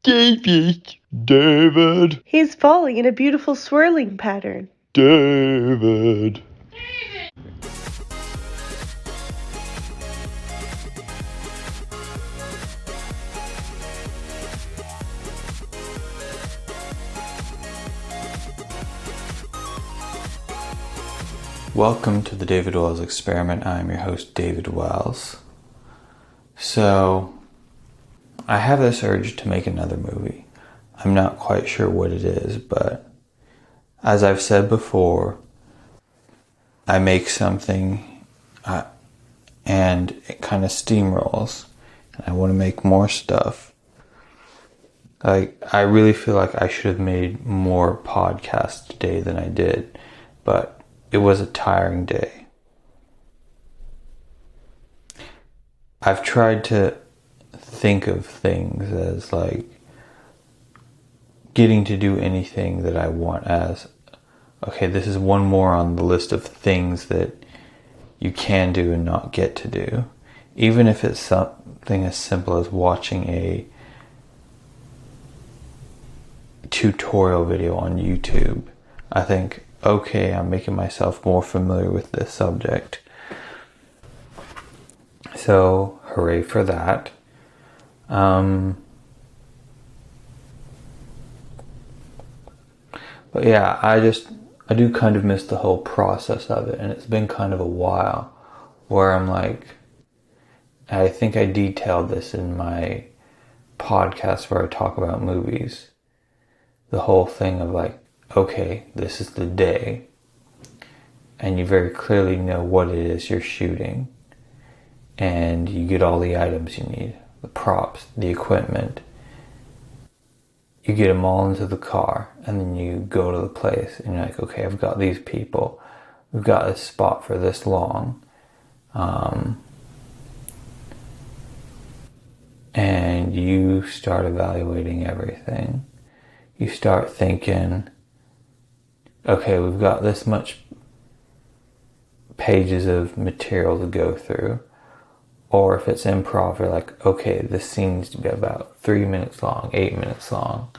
David. David. He's falling in a beautiful swirling pattern. David. Welcome to the David Wells Experiment. I'm your host, David Wells. So, I have this urge to make another movie. I'm not quite sure what it is, but as I've said before, I make something and it kind of steamrolls, and I want to make more stuff. I really feel like I should have made more podcasts today than I did, but it was a tiring day. I've tried to think of things as like getting to do anything that I want as, okay, this is one more on the list of things that you can do and not get to do. Even if it's something as simple as watching a tutorial video on YouTube, I think, okay, I'm making myself more familiar with this subject. So, hooray for that. But yeah, I do kind of miss the whole process of it, and it's been kind of a while where I'm like, I think I detailed this in my podcast where I talk about movies. The whole thing of like, okay, this is the day, and you very clearly know what it is you're shooting, and you get all the items you need, the props, the equipment. You get them all into the car, and then you go to the place, and you're like, okay, I've got these people, we've got this spot for this long, and you start evaluating everything. You start thinking, okay, we've got this much pages of material to go through. Or if it's improv, you're like, okay, this scene needs to be about 3 minutes long, 8 minutes long.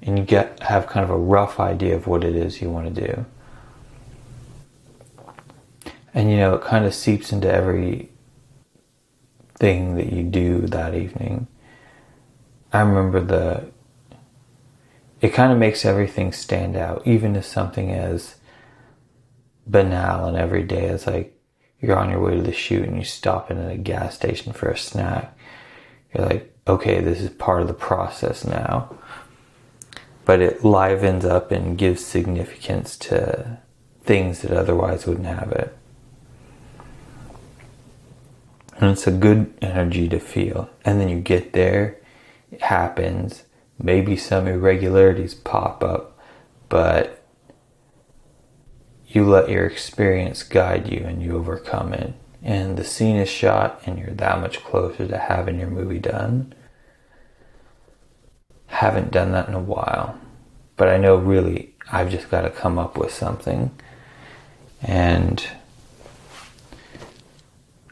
And you have kind of a rough idea of what it is you want to do. And it kind of seeps into every thing that you do that evening. I remember it kind of makes everything stand out, even if something as banal and everyday as like you're on your way to the shoot and you stop in at a gas station for a snack. You're like, okay, this is part of the process now. But it livens up and gives significance to things that otherwise wouldn't have it. And it's a good energy to feel. And then you get there, it happens, maybe some irregularities pop up, but you let your experience guide you and you overcome it. And the scene is shot and you're that much closer to having your movie done. Haven't done that in a while. But I know really I've just got to come up with something. And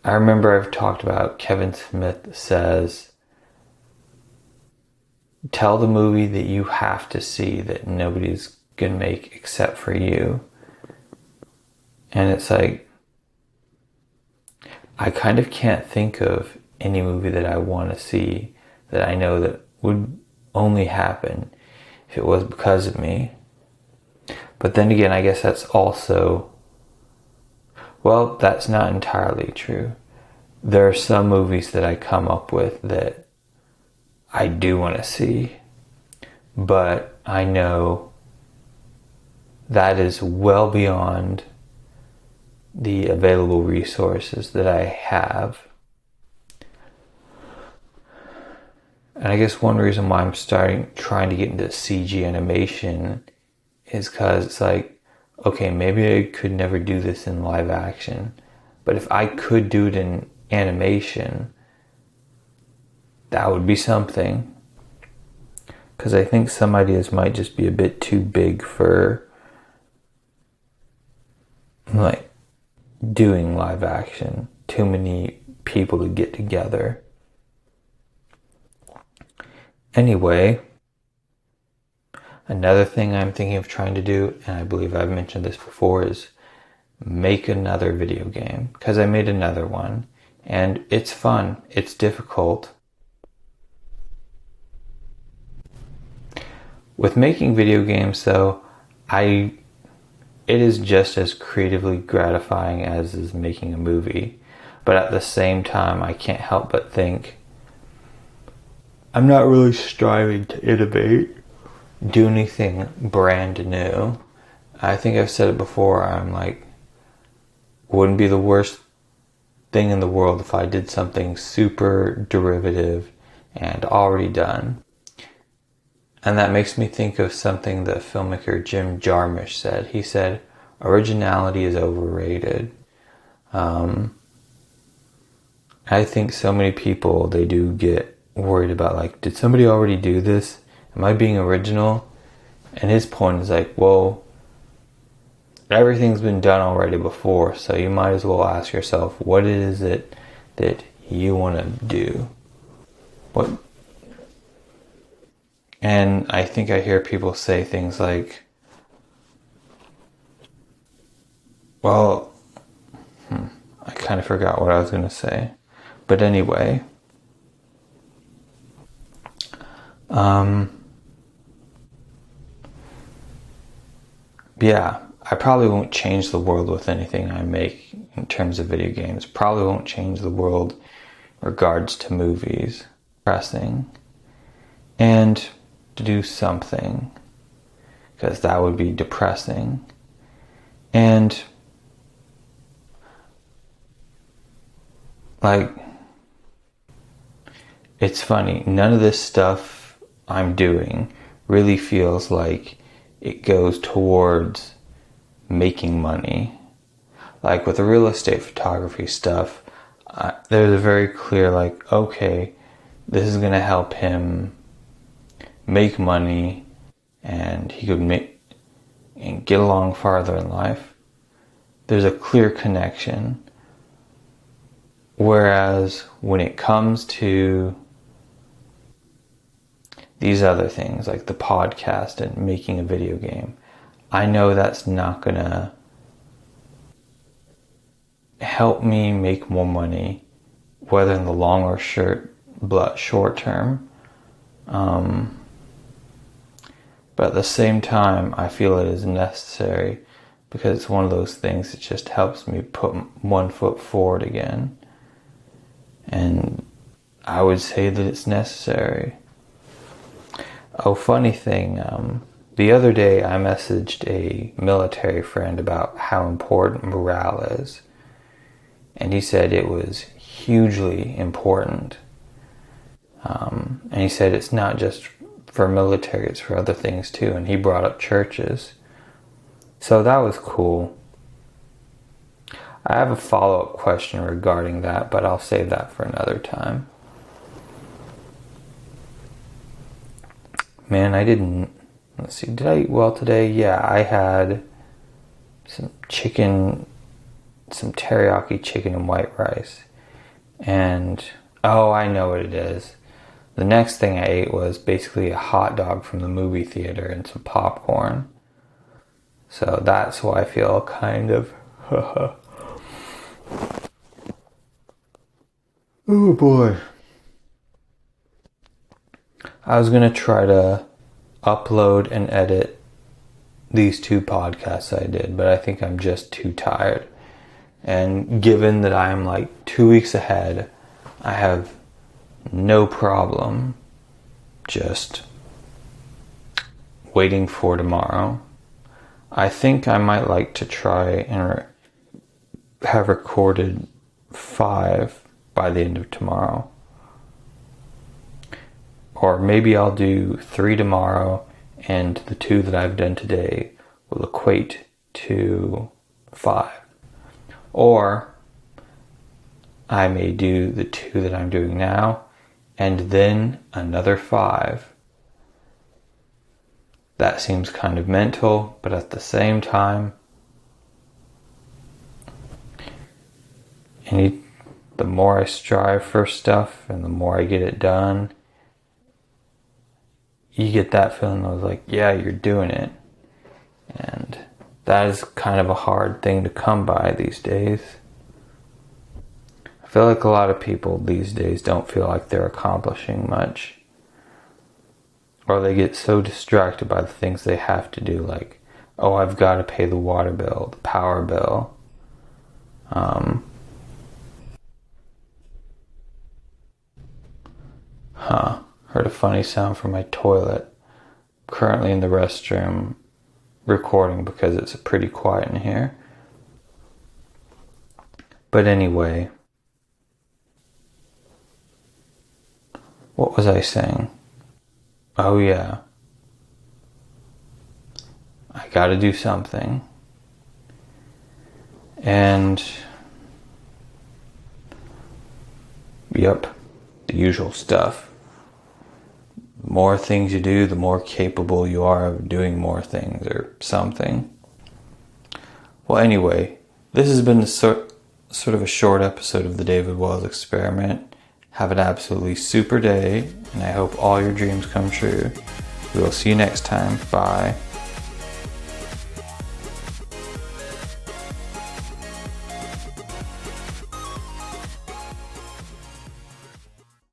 I remember I've talked about Kevin Smith says, tell the movie that you have to see that nobody's going to make except for you. And it's like, I kind of can't think of any movie that I want to see that I know that would only happen if it was because of me. But then again, I guess that's also, well, that's not entirely true. There are some movies that I come up with that I do want to see, but I know that is well beyond the available resources that I have. And I guess one reason why I'm trying to get into CG animation is because it's like, okay, maybe I could never do this in live action, but if I could do it in animation, that would be something. Because I think some ideas might just be a bit too big for like doing live action. Too many people to get together. Anyway, another thing I'm thinking of trying to do, and I believe I've mentioned this before, is make another video game. Because I made another one, and it's fun. It's difficult. With making video games, though, it is just as creatively gratifying as is making a movie. But at the same time, I can't help but think, I'm not really striving to innovate, do anything brand new. I think I've said it before, I'm like, wouldn't be the worst thing in the world if I did something super derivative and already done. And that makes me think of something the filmmaker Jim Jarmusch said. He said, originality is overrated. I think so many people, they do get worried about, like, did somebody already do this? Am I being original? And his point is like, well, everything's been done already before, so you might as well ask yourself, what is it that you want to do? And I think I hear people say things like, well, I kind of forgot what I was going to say. But anyway, yeah, I probably won't change the world with anything I make in terms of video games. Probably won't change the world in regards to movies. Pressing. And to do something, because that would be depressing. And like, it's funny, none of this stuff I'm doing really feels like it goes towards making money. Like with the real estate photography stuff, there's a very clear, like, okay, this is going to help him make money and he could make and get along farther in life. There's a clear connection. Whereas when it comes to these other things like the podcast and making a video game, I know that's not gonna help me make more money, whether in the long or short term. But at the same time, I feel it is necessary because it's one of those things that just helps me put one foot forward again. And I would say that it's necessary. Oh, funny thing, the other day I messaged a military friend about how important morale is. And he said it was hugely important. And he said it's not just for military, it's for other things too. And he brought up churches. So that was cool. I have a follow-up question regarding that, but I'll save that for another time. Man, let's see, did I eat well today? Yeah, I had some teriyaki chicken and white rice. And, oh, I know what it is. The next thing I ate was basically a hot dog from the movie theater and some popcorn. So that's why I feel kind of, oh boy. I was going to try to upload and edit these 2 podcasts I did, but I think I'm just too tired. And given that I'm like 2 weeks ahead, I have no problem just waiting for tomorrow. I think I might like to try and have recorded 5 by the end of tomorrow. Or maybe I'll do 3 tomorrow and the 2 that I've done today will equate to 5. Or I may do the 2 that I'm doing now and then another 5. That seems kind of mental, but at the same time, the more I strive for stuff and the more I get it done, you get that feeling of like, yeah, you're doing it. And that is kind of a hard thing to come by these days. I feel like a lot of people these days don't feel like they're accomplishing much. Or they get so distracted by the things they have to do, like, oh, I've got to pay the water bill, the power bill. Heard a funny sound from my toilet. Currently in the restroom recording because it's pretty quiet in here. But anyway, what was I saying? Oh yeah, I gotta do something. And yep, the usual stuff. The more things you do, the more capable you are of doing more things or something. Well, anyway, this has been sort of a short episode of the David Wells Experiment. Have an absolutely super day, and I hope all your dreams come true. We will see you next time. Bye.